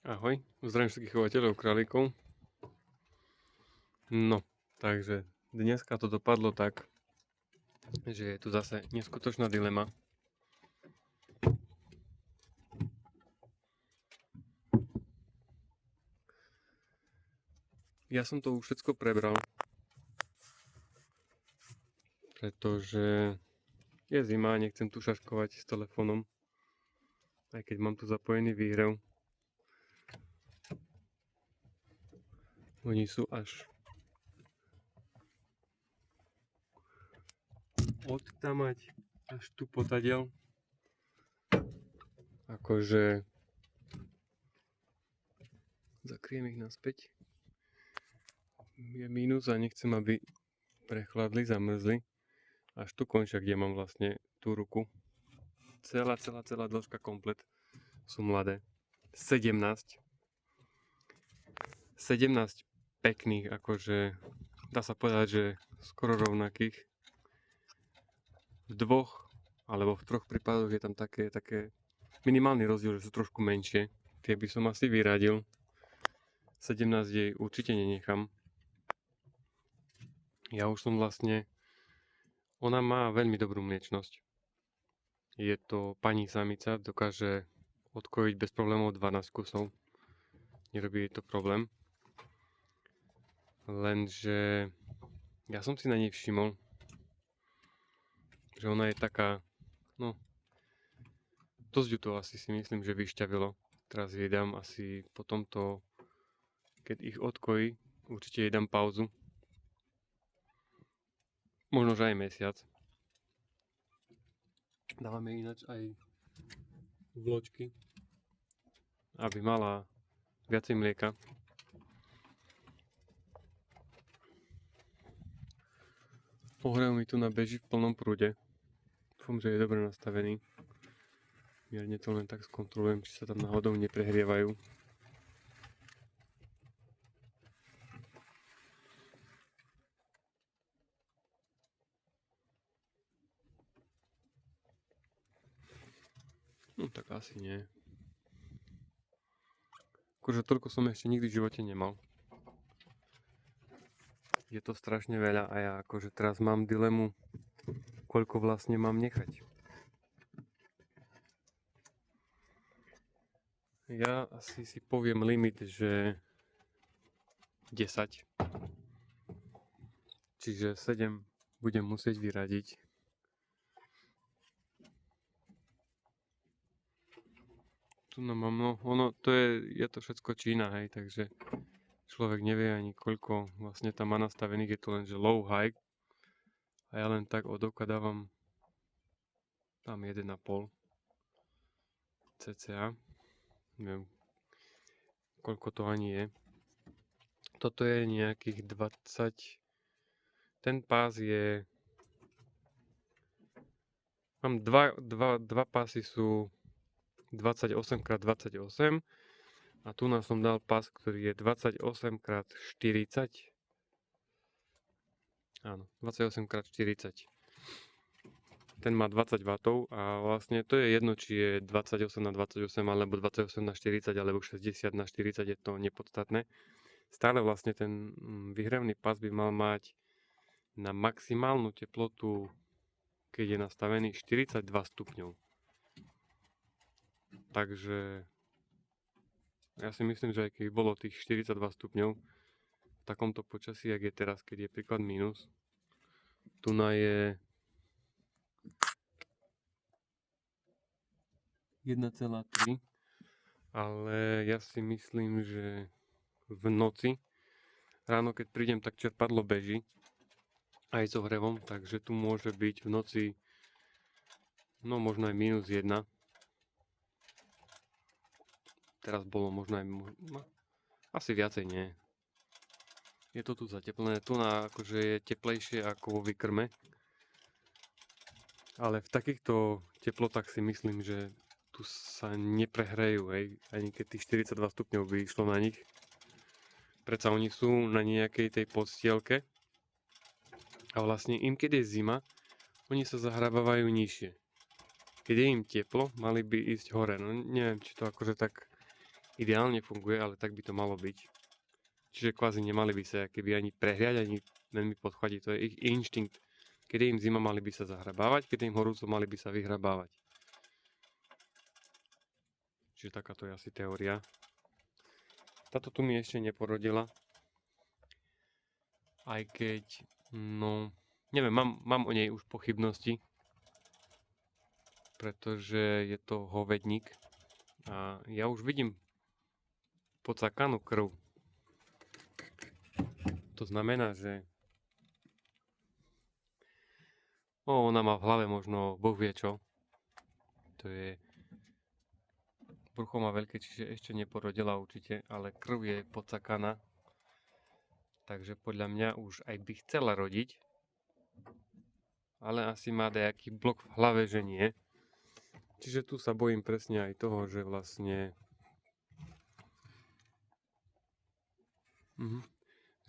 Ahoj, zdravím všetkých chovateľov králikov. No, takže dneska to dopadlo tak, že je tu zase neskutočná dilema. Ja som to už všetko prebral, pretože je zima a nechcem tu šaškovať s telefónom, aj keď mám tu zapojený výhrev. Oni sú až odtamať až tu potadiaľ. Akože zakriem ich naspäť. Je mínus a nechcem, aby prechladli, zamrzli. Až tu končia, kde mám vlastne tú ruku. Celá dĺžka komplet sú mladé. 17 pekných, akože dá sa povedať, že skoro rovnakých. V dvoch alebo v troch prípadoch je tam také minimálny rozdiel, že sú trošku menšie. Tie by som asi vyradil. 17 jej určite nenechám. Ja už som vlastne... Ona má veľmi dobrú mliečnosť. Je to pani samica, dokáže odkojiť bez problémov 12 kusov. Nerobí jej to problém. Lenže ja som si na nej všimol, že ona je taká, no, dosť ju to asi si myslím, že vyšťavilo. Teraz jej dám asi po tomto, keď ich odkojí, určite jej dám pauzu. Možno, že aj mesiac. Dávame ináč aj vločky, aby mala viacej mlieka. Ohrev mi tu na beží v plnom prúde. Dúfam, že je dobre nastavený. Mierne to len tak skontrolujem, či sa tam náhodou neprehrievajú. No tak asi nie. Akože toľko som ešte nikdy v živote nemal. Je to strašne veľa a ja akože teraz mám dilemu, koľko vlastne mám nechať. Ja asi si poviem limit, že 10. Čiže 7 budem musieť vyradiť. Tu mám, no ono, je to všetko Čína, hej, takže človek nevie ani koľko vlastne tam má nastavených, je to len že low, high. A ja len tak od oka dávam tam 1,5 cca. Neviem, koľko to ani je. Toto je nejakých 20. Ten pás je... Mám dva pásy sú 28x28 a tu nás som dal pás, ktorý je 28x40. Áno, 28x40. Ten má 20 W a vlastne to je jedno, či je 28x28 alebo 28x40 alebo 60x40, je to nepodstatné. Stále vlastne ten vyhrevný pás by mal mať na maximálnu teplotu, keď je nastavený 42 stupňov. Takže ja si myslím, že aj keď bolo tých 42 stupňov v takomto počasí, jak je teraz, keď je príklad mínus, tu na je 1,3, ale ja si myslím, že v noci, ráno keď prídem, tak čerpadlo beží aj s ohrevom, takže tu môže byť v noci no možno aj -1. Teraz bolo možno aj asi viacej nie. Je to tu zateplené, tu na akože je teplejšie ako vo vykrme. Ale v takýchto teplotách si myslím, že tu sa neprehrejú, hej, ani keď tých 42 stupňov by išlo na nich. Predsa oni sú na nejakej tej podstielke a vlastne im, keď je zima, oni sa zahrabávajú nižšie. Keď je im teplo, mali by ísť hore. No neviem, či to akože tak ideálne funguje, ale tak by to malo byť. Čiže kvázi nemali by sa keby ani prehriať, ani veľmi podchvatiť. To je ich inštinkt. Keď je im zima, mali by sa zahrabávať, keď je im horúco, mali by sa vyhrabávať. Čiže takáto je asi teória. Táto tu mi ešte neporodila. Aj keď, no, neviem, mám o nej už pochybnosti. Pretože je to hovedník. A ja už vidím podsakanú krv. To znamená, že ona má v hlave možno Boh vie čo. To je... Brucho má veľké, čiže ešte neporodila určite, ale krv je podsakaná. Takže podľa mňa už aj by chcela rodiť. Ale asi má nejaký blok v hlave, že nie. Čiže tu sa bojím presne aj toho, že vlastne...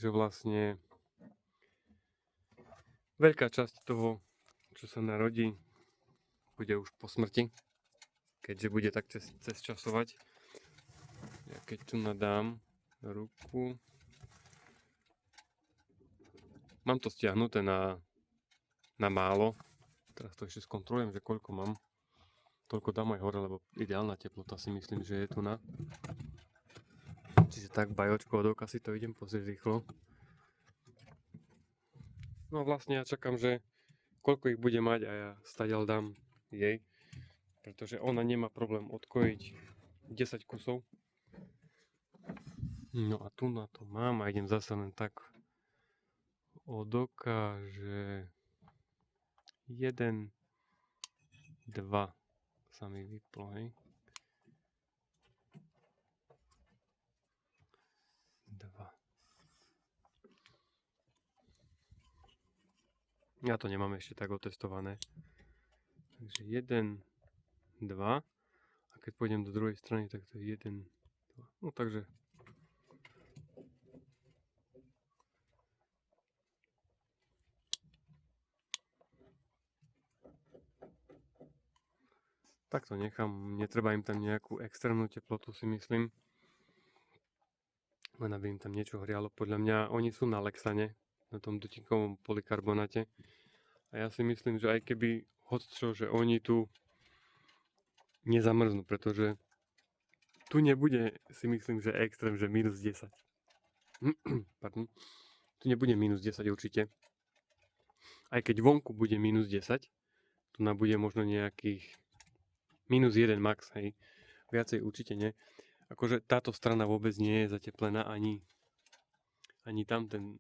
Že vlastne... Veľká časť toho, čo sa narodí, bude už po smrti. Keďže bude tak cez časovať. Ja keď tu nadám ruku... Mám to stiahnuté na málo. Teraz to ešte skontrolujem, že koľko mám. Toľko dám aj hore, lebo ideálna teplota si myslím, že je tu na. Čiže tak bajočko od oka si to idem pozrieť rýchlo. No a vlastne ja čakám, že koľko ich bude mať a ja stadiaľ dám jej. Pretože ona nemá problém odkojiť 10 kusov. No a tu na to mám a idem zase len tak od oka, že 1, 2 sa mi vyplo, hej. 2. Ja to nemám ešte tak otestované. Takže 1, 2. A keď pôjdem do druhej strany, tak to je 1, 2. No takže... Tak to nechám, netreba im tam nejakú extrémnu teplotu si myslím. Len aby im tam niečo hrialo. Podľa mňa oni sú na Lexane, na tom dutinkovom polykarbonáte. A ja si myslím, že aj keby hocčo, že oni tu nezamrznú, pretože tu nebude, si myslím, že extrém, že minus 10. Pardon. Tu nebude minus 10 určite. Aj keď vonku bude minus 10, tu bude možno nejakých minus 1 max, hej. Viacej určite nie. Akože táto strana vôbec nie je zateplená, ani tam ten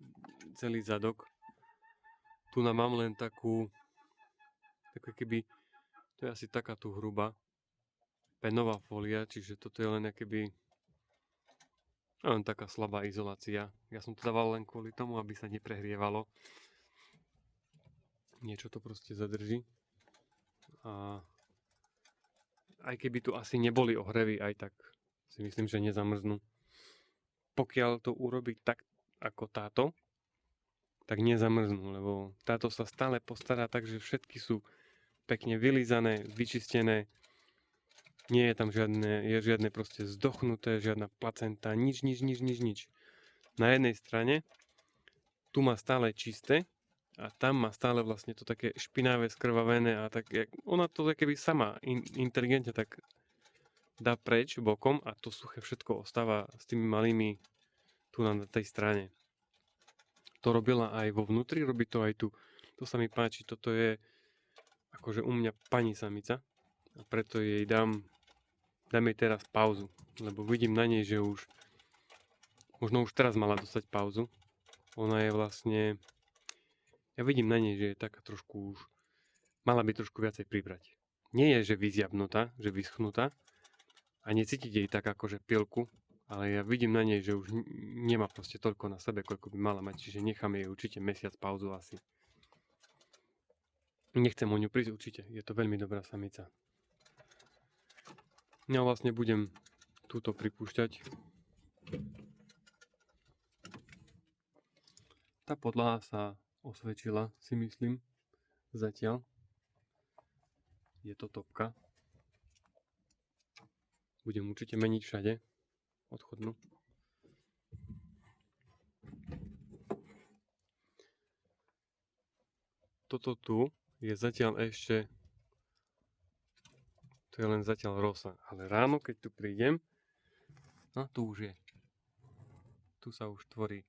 celý zadok. Tu mám len takú keby, to je asi taká tu hruba penová fólia, čiže toto je len len taká slabá izolácia. Ja som to dával len kvôli tomu, aby sa neprehrievalo. Niečo to proste zadrží. A aj keby tu asi neboli ohrevy, aj tak si myslím, že nezamrznú. Pokiaľ to urobí tak ako táto, tak nezamrznú, lebo táto sa stále postará tak, že všetky sú pekne vylízané, vyčistené. Nie je tam žiadne proste zdochnuté, žiadna placenta, nič. Na jednej strane tu má stále čisté a tam má stále vlastne to také špinavé, skrvavené a tak, ona to keby sama inteligentne tak dá preč bokom a to suché všetko ostáva s tými malými tu na tej strane. To robila aj vo vnútri, robí to aj tu. To sa mi páči, toto je akože u mňa pani samica a preto jej dám jej teraz pauzu, lebo vidím na nej, že možno už teraz mala dostať pauzu. Ona je vlastne, ja vidím na nej, že je taká trošku už, mala by trošku viacej pribrať. Nie je, že vyzjabnutá, že vyschnutá a necítiť jej tak akože pilku, ale ja vidím na nej, že už nemá proste toľko na sebe, koľko by mala mať, čiže nechám jej určite mesiac pauzu asi. Nechcem o ňu prísť určite, je to veľmi dobrá samica. Ja vlastne budem túto pripúšťať. Tá podlaha sa osvedčila, si myslím, zatiaľ. Je to topka. Budem určite meniť všade. odchodnú. Toto tu je zatiaľ ešte, to je len zatiaľ rosa, ale ráno, keď tu prídem, no tu už je. Tu sa už tvorí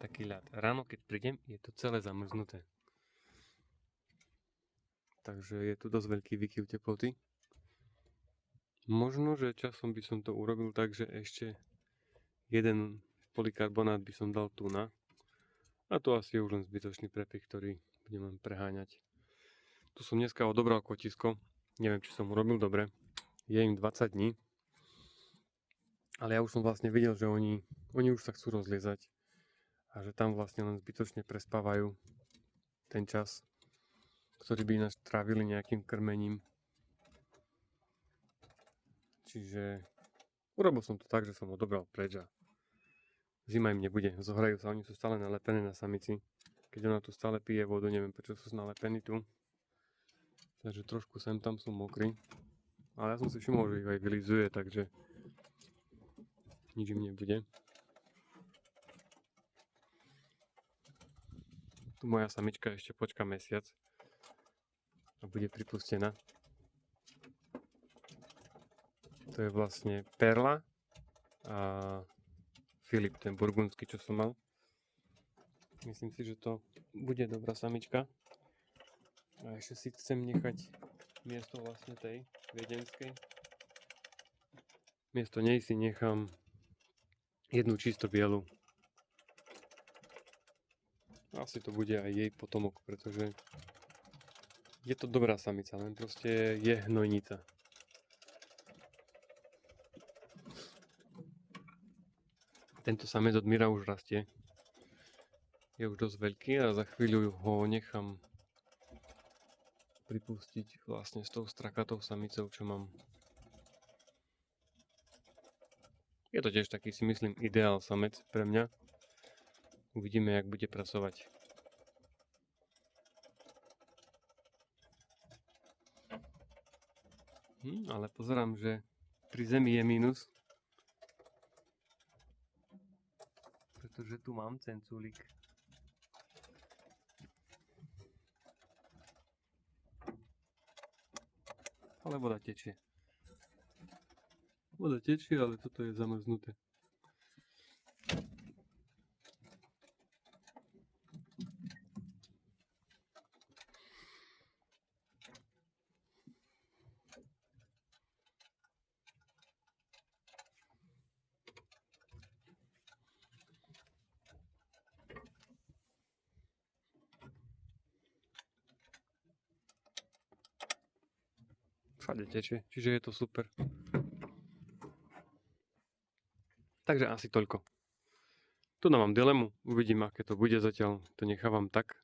taký ľad. Ráno, keď prídem, je to celé zamrznuté. Takže je tu dosť veľký výkyv teploty. Možno, že časom by som to urobil tak, že ešte jeden polykarbonát by som dal tu na. A to asi je už len zbytočný prepich, ktorý budem len preháňať. Tu som dneska odobral kotisko. Neviem, či som urobil dobre. Je im 20 dní. Ale ja už som vlastne videl, že oni už sa chcú rozliezať. A že tam vlastne len zbytočne prespávajú ten čas, ktorý by ináč trávili nejakým krmením. Čiže urobil som to tak, že som odobral preč a zima im nebude. Zohrajú sa, oni sú stále nalepené na samici. Keď ona tu stále pije vodu, neviem prečo sú nalepení tu. Takže trošku sem tam sú mokrí. Ale ja som si všimol, že ich aj vylizuje, takže nič im nebude. Tu moja samička ešte počká mesiac a bude pripustená. To je vlastne Perla a Filip, ten burgundský, čo som mal. Myslím si, že to bude dobrá samička. A ešte si chcem nechať miesto vlastne tej viedenskej. Miesto nej si nechám jednu čisto bielu. Asi to bude aj jej potomok, pretože je to dobrá samica, len proste je hnojnica. Tento samec od Mira už rastie. Je už dosť veľký a za chvíľu ho nechám pripustiť vlastne s tou strakatou samicou, čo mám. Je to tiež taký, si myslím, ideál samec pre mňa. Uvidíme, jak bude pracovať. Ale pozerám, že pri zemi je mínus. Pretože tu mám cencúlik. Ale voda tečie. Voda tečie, ale toto je zamrznuté. Všade tečie, čiže je to super. Takže asi toľko. Tu mám dilemu, uvidím, aké to bude zatiaľ. To nechávam tak.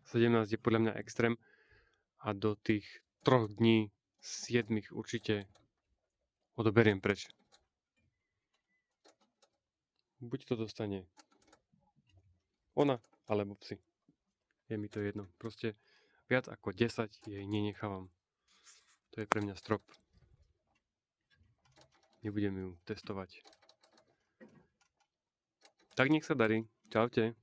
17 je podľa mňa extrém. A do tých 3 dní, 7 určite odoberiem preč. Buď to dostane ona, alebo psi. Je mi to jedno. Proste viac ako 10 jej nenechávam. To je pre mňa strop. Nebudem ju testovať. Tak nech sa darí. Čaute.